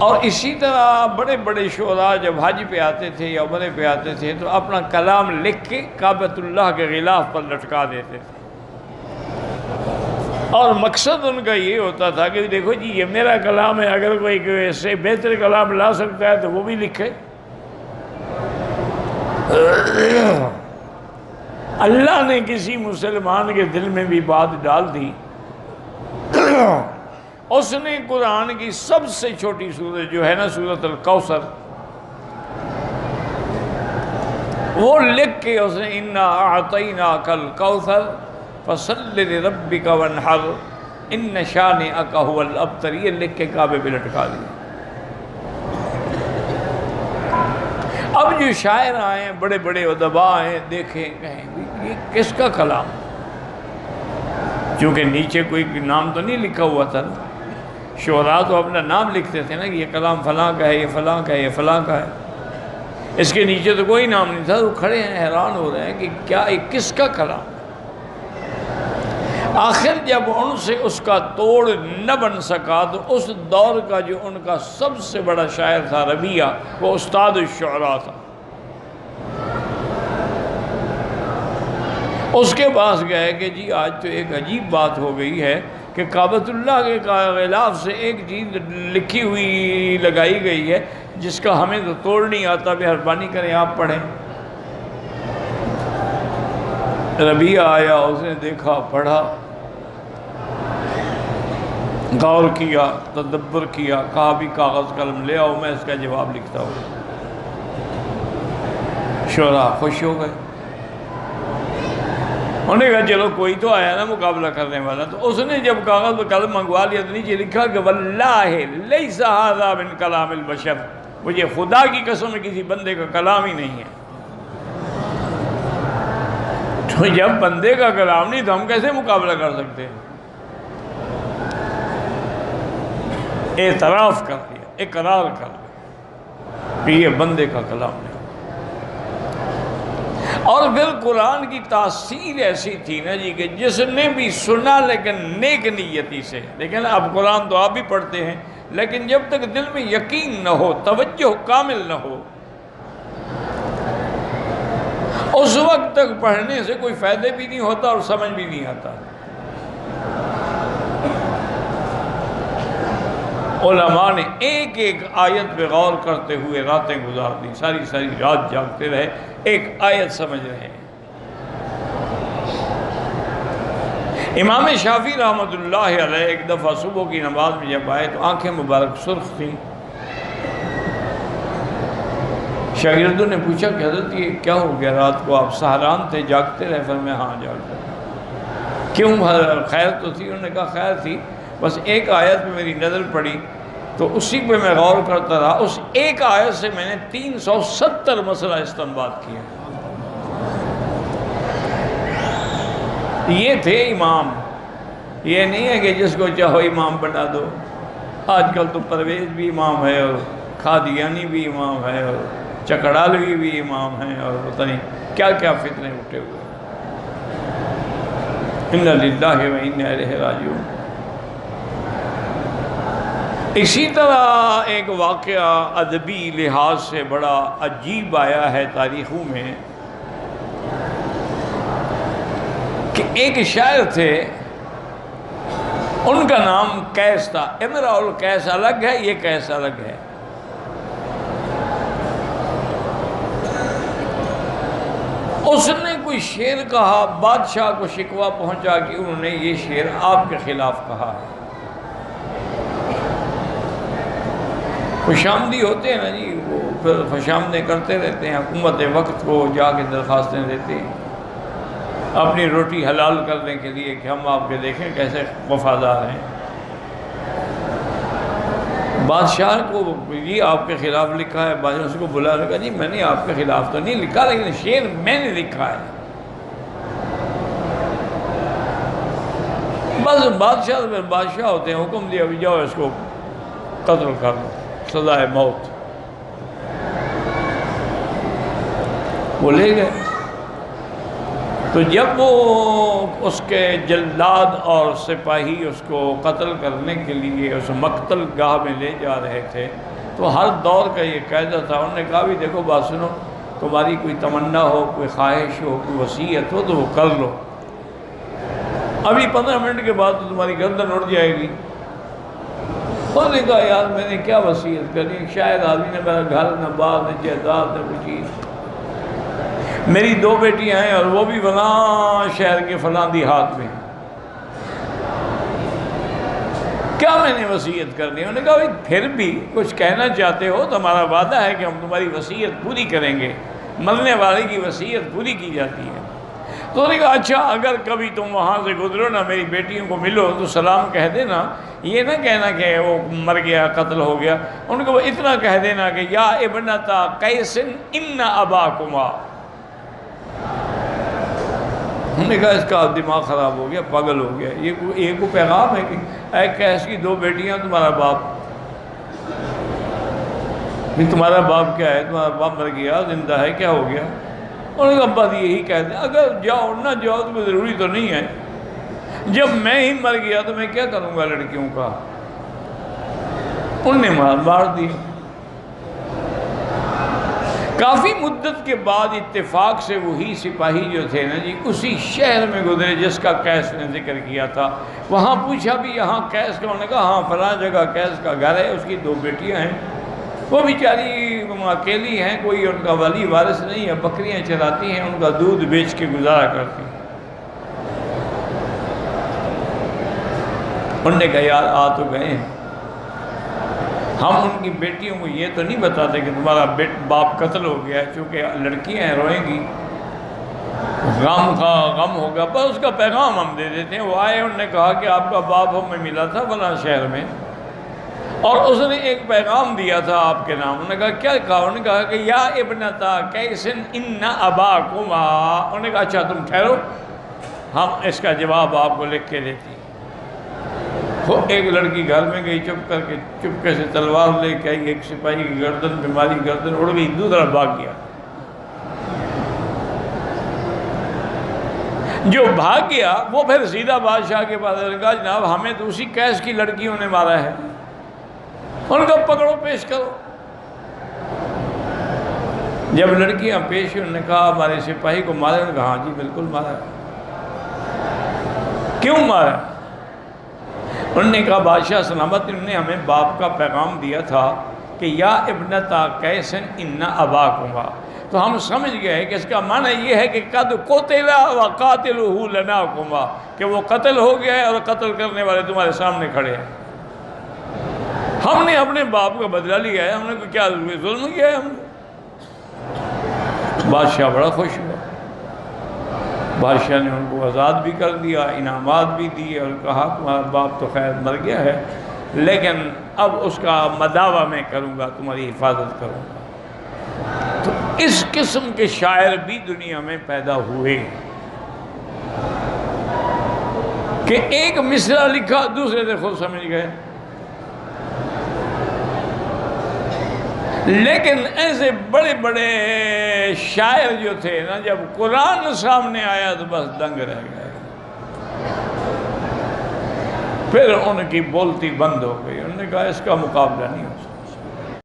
اور اسی طرح بڑے بڑے شعراء جب حج پہ آتے تھے یا عمرے پہ آتے تھے تو اپنا کلام لکھ کے کعبۃ اللہ کے غلاف پر لٹکا دیتے تھے، اور مقصد ان کا یہ ہوتا تھا کہ دیکھو جی یہ میرا کلام ہے، اگر کوئی اس سے بہتر کلام لا سکتا ہے تو وہ بھی لکھے۔ اللہ نے کسی مسلمان کے دل میں بھی بات ڈال دی، اس نے قرآن کی سب سے چھوٹی سورت جو ہے نا سورۃ الکوثر، وہ لکھ کے اس نے انا اعطیناک الکوثر فصل لربک وانحر ان شانئک ھو الابتر، یہ لکھ کے کعبے پہ لٹکا دیا۔ اب جو شاعر آئے ہیں، بڑے بڑے ادباء ہیں، دیکھیں کہیں یہ کس کا کلام، چونکہ نیچے کوئی نام تو نہیں لکھا ہوا تھا نا، شعراء تو اپنا نام لکھتے تھے نا کہ یہ کلام فلاں کا ہے، یہ فلاں کا ہے، یہ فلاں کا ہے، اس کے نیچے تو کوئی نام نہیں تھا۔ وہ کھڑے ہیں حیران ہو رہے ہیں کہ کیا یہ کس کا کلام ہے۔ آخر جب ان سے اس کا توڑ نہ بن سکا تو اس دور کا جو ان کا سب سے بڑا شاعر تھا ربیعہ، وہ استاد الشعراء تھا، اس کے پاس گئے کہ جی آج تو ایک عجیب بات ہو گئی ہے کہ کعبۃ اللہ کے غلاف سے ایک چیز لکھی ہوئی لگائی گئی ہے جس کا ہمیں تو توڑ نہیں آتا، مہربانی کریں آپ پڑھیں۔ ربیعہ آیا، اس نے دیکھا، پڑھا، غور کیا، تدبر کیا، کہا بھی کاغذ قلم لے آؤ، میں اس کا جواب لکھتا ہوں۔ شعراء خوش ہو گئے، انہوں نے کہا چلو کوئی تو آیا نا مقابلہ کرنے والا، تو اس نے جب کاغذ و قلم منگوا لیا تو نیچے لکھا کہ واللہ لیس ھذا من کلام البشر، مجھے خدا کی قسم کسی بندے کا کلام ہی نہیں ہے۔ تو جب بندے کا کلام نہیں تو ہم کیسے مقابلہ کر سکتے ہیں؟ اعتراف کر دیا، اقرار کر دیا کہ یہ بندے کا کلام نہیں۔ اور پھر قرآن کی تاثیر ایسی تھی نا جی کہ جس نے بھی سنا لیکن نیک نیتی سے، لیکن اب قرآن تو آپ بھی پڑھتے ہیں، لیکن جب تک دل میں یقین نہ ہو، توجہ کامل نہ ہو، اس وقت تک پڑھنے سے کوئی فائدہ بھی نہیں ہوتا اور سمجھ بھی نہیں آتا۔ علماء نے ایک ایک آیت پہ غور کرتے ہوئے راتیں گزار دی، ساری ساری رات جاگتے رہے، ایک آیت سمجھ رہے ہیں۔ امام شافعی رحمۃ اللہ علیہ ایک دفعہ صبح کی نماز میں جب آئے تو آنکھیں مبارک سرخ تھیں۔ شاگردوں نے پوچھا کہ حضرت یہ کیا ہو گیا، رات کو آپ سہران تھے، جاگتے رہے؟ فرمایا ہاں جاگتے رہے۔ کیوں، خیر تو تھی؟ انہوں نے کہا خیر تھی، بس ایک آیت پہ میری نظر پڑی تو اسی پہ میں غور کرتا رہا، اس ایک آیت سے میں نے 370 مسئلہ استنباط کیا۔ یہ تھے امام، یہ نہیں ہے کہ جس کو چاہو امام بنا دو۔ آج کل تو پرویز بھی امام ہے اور قادیانی بھی امام ہے اور چکڑالوی بھی امام ہیں اور پتہ نہیں کیا کیا فتنے اٹھے ہوئے۔ انا للہ و انا الیہ راجعون۔ اسی طرح ایک واقعہ ادبی لحاظ سے بڑا عجیب آیا ہے تاریخوں میں کہ ایک شاعر تھے، ان کا نام قیس تھا۔ امرؤ القیس الگ ہے، یہ قیس الگ ہے۔ اس نے کوئی شعر کہا، بادشاہ کو شکوہ پہنچا کہ انہوں نے یہ شعر آپ کے خلاف کہا ہے۔ خوشامدی ہوتے ہیں نا جی، وہ پھر خوشامدیں کرتے رہتے ہیں، حکومت وقت کو جا کے درخواستیں دیتے ہیں اپنی روٹی حلال کرنے کے لیے کہ ہم آپ کے دیکھیں کیسے وفادار ہیں۔ بادشاہ کو یہ آپ کے خلاف لکھا ہے، بادشاہ اس کو بلا رہا جی میں نے آپ کے خلاف تو نہیں لکھا، لیکن شعر میں نے لکھا ہے۔ بس بادشاہ ہوتے ہیں، حکم دیا جاؤ اس کو قتل کر دو، سزائے موت۔ وہ لے گئے، تو جب وہ اس کے جلاد اور سپاہی اس کو قتل کرنے کے لیے اس مقتل گاہ میں لے جا رہے تھے تو ہر دور کا یہ قاعدہ تھا. انہوں نے کہا بھی دیکھو بات سنو، تمہاری کوئی تمنا ہو، کوئی خواہش ہو، کوئی وصیت ہو تو وہ کر لو، ابھی 15 منٹ کے بعد تو تمہاری گردن اڑ جائے گی. انہوں نے کہا یار میں نے کیا وصیت کرنی، شاید آدمی نے میرا گھر نہ بار نہ جائیداد نہ کوئی چیز، میری 2 بیٹیاں ہیں اور وہ بھی فلاں شہر کے فلاں دیہات میں، کیا میں نے وصیت کرنی. انہوں نے کہا بھائی پھر بھی کچھ کہنا چاہتے ہو تو ہمارا وعدہ ہے کہ ہم تمہاری وصیت پوری کریں گے، مرنے والے کی وصیت پوری کی جاتی ہے. تو انہوں نے کہا اچھا اگر کبھی تم وہاں سے گزرو نا میری بیٹیوں کو ملو تو سلام کہہ دینا، یہ نہ کہنا کہ وہ مر گیا قتل ہو گیا. انہوں نے کہا وہ اتنا کہہ دینا کہ یا ابنتا قیس ان اباکما. انہوں نے کہا اس کا دماغ خراب ہو گیا، پاگل ہو گیا، یہ کو پیغام ہے کہ اے قیس کی 2 بیٹیاں تمہارا باپ، تمہارا باپ کیا ہے، تمہارا باپ مر گیا زندہ ہے کیا ہو گیا. انہوں نے کہا بس یہی کہہ دیں، اگر جاؤ نہ جاؤ تو ضروری تو نہیں ہے، جب میں ہی مر گیا تو میں کیا کروں گا لڑکیوں کا. انہوں نے مار دی. کافی مدت کے بعد اتفاق سے وہی سپاہی جو تھے نا جی اسی شہر میں گزرے جس کا قیس نے ذکر کیا تھا. وہاں پوچھا بھی یہاں قیس کا، انہوں نے کہا ہاں فلاں جگہ قیس کا گھر ہے، اس کی 2 بیٹیاں ہیں، وہ بیچاری اکیلی ہیں، کوئی ان کا ولی وارث نہیں ہے، بکریاں چراتی ہیں، ان کا دودھ بیچ کے گزارا کرتی ہیں. انہوں نے کہا یار آ تو گئے ہیں، ہم ان کی بیٹیوں کو یہ تو نہیں بتاتے کہ تمہارا باپ قتل ہو گیا ہے، چونکہ لڑکیاں ہیں روئیں گی، غم ہوگا، بس اس کا پیغام ہم دے دیتے ہیں. وہ آئے، انہوں نے کہا کہ آپ کا باپ ہمیں ملا تھا فلاں شہر میں اور اس نے ایک پیغام دیا تھا آپ کے نام. انہوں نے کہا کیا کہا؟ انہوں نے کہا کہ یا ابنتا قیس ان اباکما. انہوں نے کہا اچھا تم ٹھہرو، ہم اس کا جواب آپ کو لکھ کے دیتی. وہ ایک لڑکی گھر میں گئی، چپکے سے تلوار لے کے آئی، ایک سپاہی کی گردن پہ ماری، گردن اڑ گئی، دوسرا بھاگ گیا. جو بھاگ گیا وہ پھر سیدھا بادشاہ کے پاس کہا جناب ہمیں تو اسی قیس کی لڑکیوں نے مارا ہے. ان کو پکڑو پیش کرو. جب لڑکیاں پیش ہوئی، انہوں نے کہا ہمارے سپاہی کو مارا. انہوں نے کہا ہاں جی بالکل مارا ہے. کیوں مارا؟ انہوں نے کہا بادشاہ سلامت انہوں نے ہمیں باپ کا پیغام دیا تھا کہ یا ابنتا قیس ان اباکما. تو ہم سمجھ گئے کہ اس کا معنی یہ ہے کہ قد قتل وقاتلہ لناکما، کہ وہ قتل ہو گیا ہے اور قتل کرنے والے تمہارے سامنے کھڑے ہیں. ہم نے اپنے باپ کا بدلہ لیا ہے، ہم نے کیا ظلم کیا ہے ہم نے. بادشاہ بڑا خوش ہوا. بادشاہ نے ان کو آزاد بھی کر دیا، انعامات بھی دیے اور کہا تمہارا باپ تو خیر مر گیا ہے لیکن اب اس کا مداوع میں کروں گا، تمہاری حفاظت کروں گا. تو اس قسم کے شاعر بھی دنیا میں پیدا ہوئے کہ ایک مصرع لکھا دوسرے سے خود سمجھ گئے. لیکن ایسے بڑے بڑے شاعر جو تھے نا جب قرآن سامنے آیا تو بس دنگ رہ گئے، پھر ان کی بولتی بند ہو گئی. انہوں نے کہا اس کا مقابلہ نہیں ہو سکتا.